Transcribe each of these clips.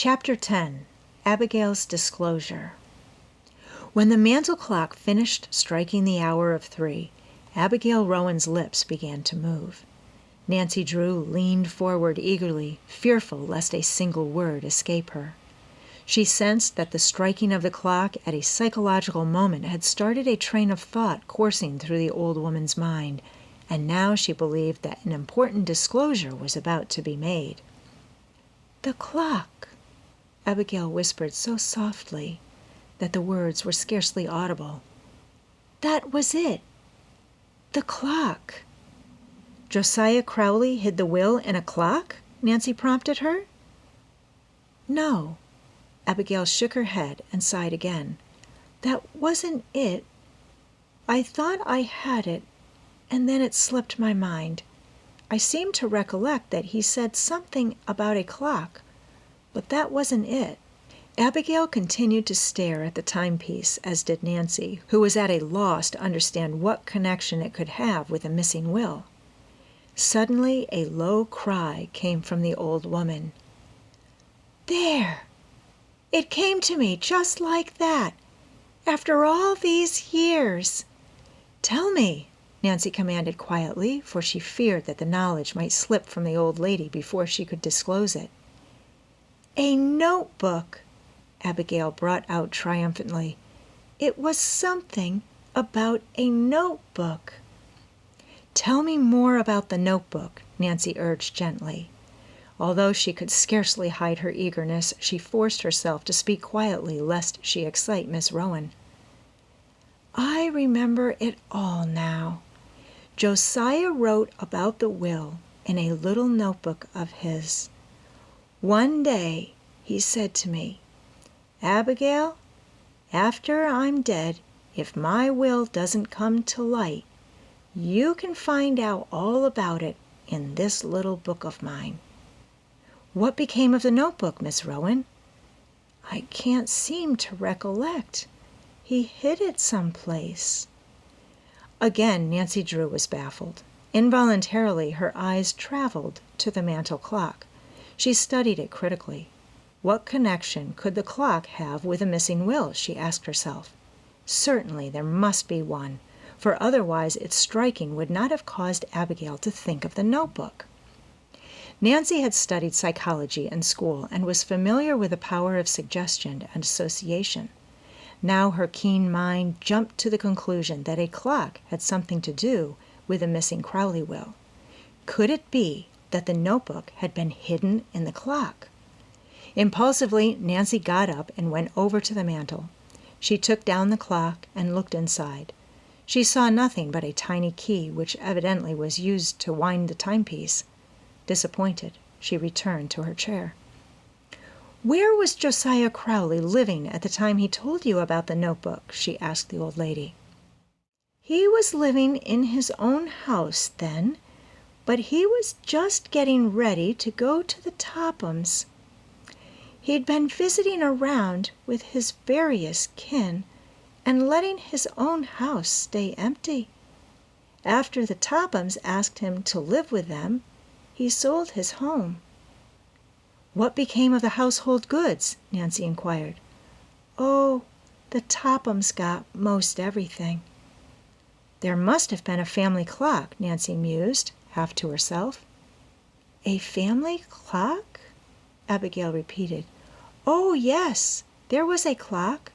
Chapter 10. Abigail's Disclosure. When the mantel clock finished striking the hour of 3, Abigail Rowan's lips began to move. Nancy Drew leaned forward eagerly, fearful lest a single word escape her. She sensed that the striking of the clock at a psychological moment had started a train of thought coursing through the old woman's mind, and now she believed that an important disclosure was about to be made. "The clock," Abigail whispered so softly that the words were scarcely audible. "That was it. The clock." "Josiah Crowley hid the will in a clock?" Nancy prompted her. "No." Abigail shook her head and sighed again. "That wasn't it. I thought I had it, and then it slipped my mind. I seem to recollect that he said something about a clock, but that wasn't it." Abigail continued to stare at the timepiece, as did Nancy, who was at a loss to understand what connection it could have with the missing will. Suddenly a low cry came from the old woman. "There! It came to me just like that, after all these years." "Tell me," Nancy commanded quietly, for she feared that the knowledge might slip from the old lady before she could disclose it. "A notebook," Abigail brought out triumphantly. "It was something about a notebook." "Tell me more about the notebook," Nancy urged gently. Although she could scarcely hide her eagerness, she forced herself to speak quietly lest she excite Miss Rowan. "I remember it all now. Josiah wrote about the will in a little notebook of his. One day he said to me, 'Abigail, after I'm dead, if my will doesn't come to light, you can find out all about it in this little book of mine.'" "What became of the notebook, Miss Rowan?" "I can't seem to recollect. He hid it someplace." Again Nancy Drew was baffled. Involuntarily her eyes traveled to the mantel clock. She studied it critically. What connection could the clock have with a missing will, she asked herself. Certainly there must be one, for otherwise its striking would not have caused Abigail to think of the notebook. Nancy had studied psychology in school and was familiar with the power of suggestion and association. Now her keen mind jumped to the conclusion that a clock had something to do with the missing Crowley will. Could it be that the notebook had been hidden in the clock? Impulsively, Nancy got up and went over to the mantel. She took down the clock and looked inside. She saw nothing but a tiny key, which evidently was used to wind the timepiece. Disappointed, she returned to her chair. "Where was Josiah Crowley living at the time he told you about the notebook?" she asked the old lady. "He was living in his own house then, but he was just getting ready to go to the Tophams. He'd been visiting around with his various kin and letting his own house stay empty. After the Tophams asked him to live with them, he sold his home." "What became of the household goods?" Nancy inquired. "Oh, the Tophams got most everything." "There must have been a family clock," Nancy mused, half to herself. "A family clock?" Abigail repeated. "Oh, yes, there was a clock."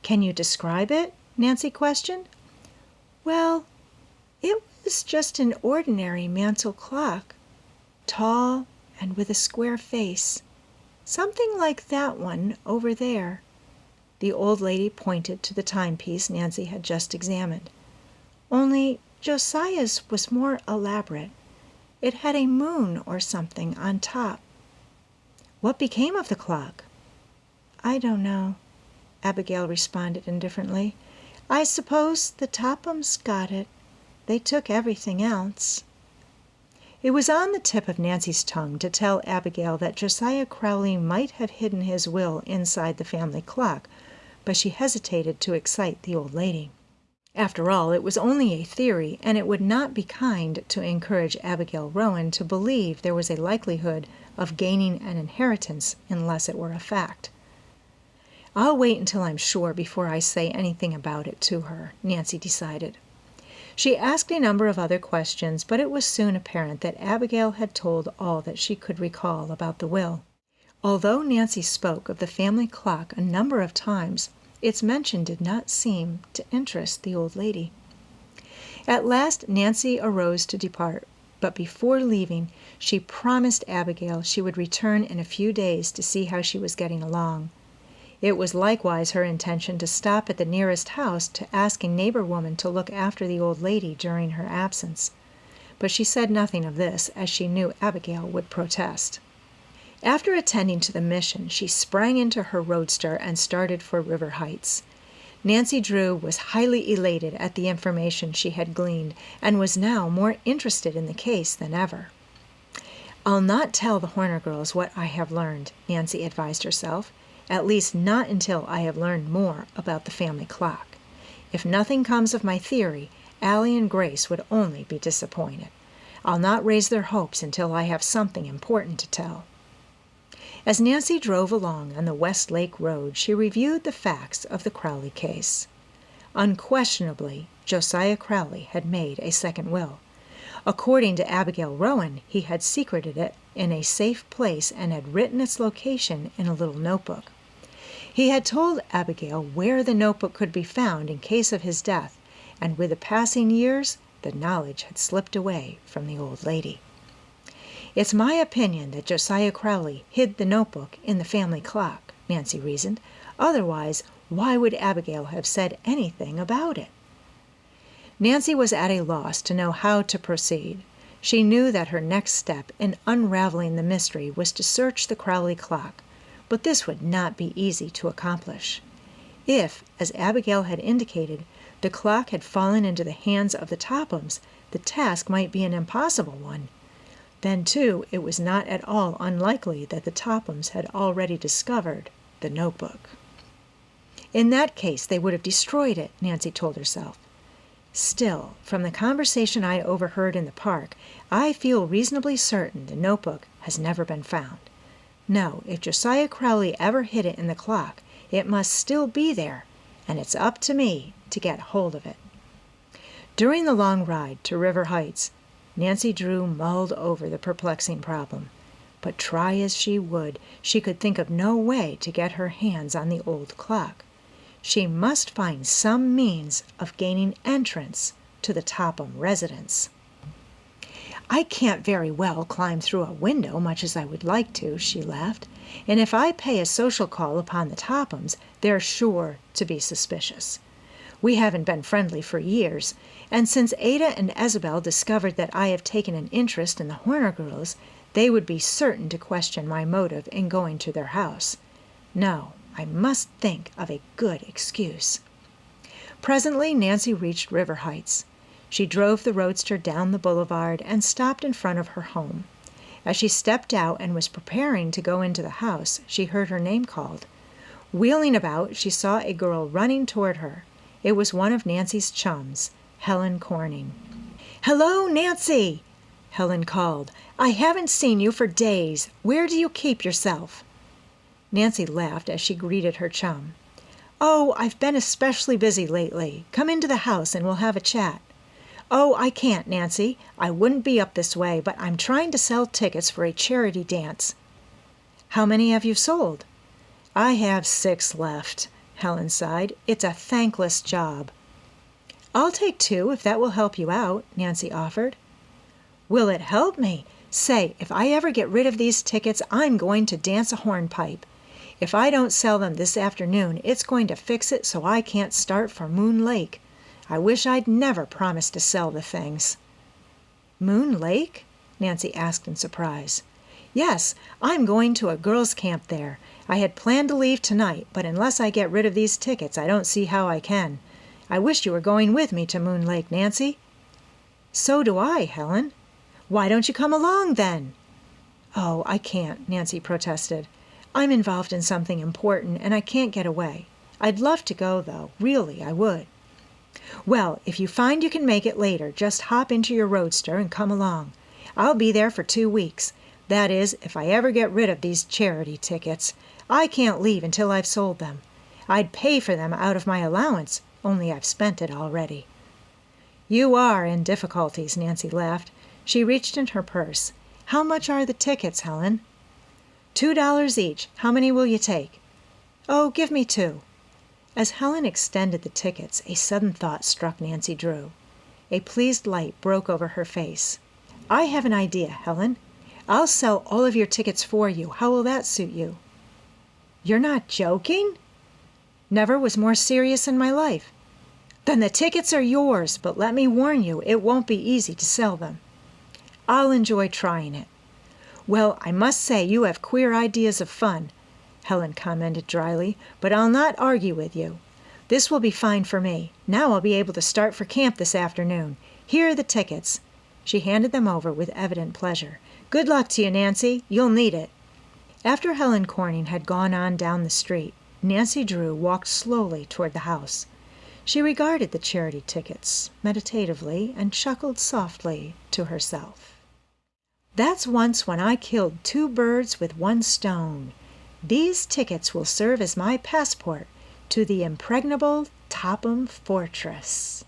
"Can you describe it?" Nancy questioned. "Well, it was just an ordinary mantel clock, tall and with a square face, something like that one over there." The old lady pointed to the timepiece Nancy had just examined. "Only Josiah's was more elaborate. It had a moon or something on top." "What became of the clock?" "I don't know," Abigail responded indifferently. "I suppose the Tophams got it. They took everything else." It was on the tip of Nancy's tongue to tell Abigail that Josiah Crowley might have hidden his will inside the family clock, but she hesitated to excite the old lady. After all, it was only a theory, and it would not be kind to encourage Abigail Rowan to believe there was a likelihood of gaining an inheritance unless it were a fact. "I'll wait until I'm sure before I say anything about it to her," Nancy decided. She asked a number of other questions, but it was soon apparent that Abigail had told all that she could recall about the will. Although Nancy spoke of the family clock a number of times, its mention did not seem to interest the old lady. At last Nancy arose to depart, but before leaving, she promised Abigail she would return in a few days to see how she was getting along. It was likewise her intention to stop at the nearest house to ask a neighbor woman to look after the old lady during her absence. But she said nothing of this, as she knew Abigail would protest. After attending to the mission, she sprang into her roadster and started for River Heights. Nancy Drew was highly elated at the information she had gleaned, and was now more interested in the case than ever. "I'll not tell the Horner girls what I have learned," Nancy advised herself, "at least not until I have learned more about the family clock. If nothing comes of my theory, Allie and Grace would only be disappointed. I'll not raise their hopes until I have something important to tell." As Nancy drove along on the West Lake Road, she reviewed the facts of the Crowley case. Unquestionably, Josiah Crowley had made a second will. According to Abigail Rowan, he had secreted it in a safe place and had written its location in a little notebook. He had told Abigail where the notebook could be found in case of his death, and with the passing years, the knowledge had slipped away from the old lady. "It's my opinion that Josiah Crowley hid the notebook in the family clock," Nancy reasoned. "Otherwise, why would Abigail have said anything about it?" Nancy was at a loss to know how to proceed. She knew that her next step in unraveling the mystery was to search the Crowley clock, but this would not be easy to accomplish. If, as Abigail had indicated, the clock had fallen into the hands of the Tophams, the task might be an impossible one. Then, too, it was not at all unlikely that the Tophams had already discovered the notebook. In that case, they would have destroyed it, Nancy told herself. Still, from the conversation I overheard in the park, I feel reasonably certain the notebook has never been found. No, if Josiah Crowley ever hid it in the clock, it must still be there, and it's up to me to get hold of it. During the long ride to River Heights, Nancy Drew mulled over the perplexing problem. But try as she would, she could think of no way to get her hands on the old clock. She must find some means of gaining entrance to the Topham residence. "I can't very well climb through a window, much as I would like to," she laughed, "and if I pay a social call upon the Tophams, they're sure to be suspicious. We haven't been friendly for years, and since Ada and Isabel discovered that I have taken an interest in the Horner girls, they would be certain to question my motive in going to their house. No, I must think of a good excuse." Presently Nancy reached River Heights. She drove the roadster down the boulevard and stopped in front of her home. As she stepped out and was preparing to go into the house, she heard her name called. Wheeling about, she saw a girl running toward her. It was one of Nancy's chums, Helen Corning. "Hello, Nancy!" Helen called. "I haven't seen you for days. Where do you keep yourself?" Nancy laughed as she greeted her chum. "Oh, I've been especially busy lately. Come into the house and we'll have a chat." "Oh, I can't, Nancy. I wouldn't be up this way, but I'm trying to sell tickets for a charity dance." "How many have you sold?" "I have 6 left," Helen sighed. "It's a thankless job." "I'll take 2 if that will help you out," Nancy offered. "Will it help me? Say, if I ever get rid of these tickets, I'm going to dance a hornpipe. If I don't sell them this afternoon, it's going to fix it so I can't start for Moon Lake. I wish I'd never promised to sell the things." "Moon Lake?" Nancy asked in surprise. "Yes, I'm going to a girls' camp there. I had planned to leave tonight, but unless I get rid of these tickets, I don't see how I can. I wish you were going with me to Moon Lake, Nancy." "So do I, Helen." "Why don't you come along, then?" "Oh, I can't," Nancy protested. "I'm involved in something important, and I can't get away. I'd love to go, though. Really, I would." Well, if you find you can make it later, just hop into your roadster and come along. I'll be there for 2 weeks. That is, if I ever get rid of these charity tickets. I can't leave until I've sold them. I'd pay for them out of my allowance, only I've spent it already." "You are in difficulties," Nancy laughed. She reached in her purse. "How much are the tickets, Helen?" $2 each. How many will you take?" "Oh, give me 2. As Helen extended the tickets, a sudden thought struck Nancy Drew. A pleased light broke over her face. "I have an idea, Helen. I'll sell all of your tickets for you. How will that suit you?" "You're not joking?" "Never was more serious in my life." "Then the tickets are yours, but let me warn you, it won't be easy to sell them." "I'll enjoy trying it." "Well, I must say you have queer ideas of fun," Helen commented dryly, "but I'll not argue with you. This will be fine for me. Now I'll be able to start for camp this afternoon. Here are the tickets." She handed them over with evident pleasure. "Good luck to you, Nancy. You'll need it." After Helen Corning had gone on down the street, Nancy Drew walked slowly toward the house. She regarded the charity tickets meditatively and chuckled softly to herself. "That's once when I killed 2 birds with 1 stone. These tickets will serve as my passport to the impregnable Topham Fortress."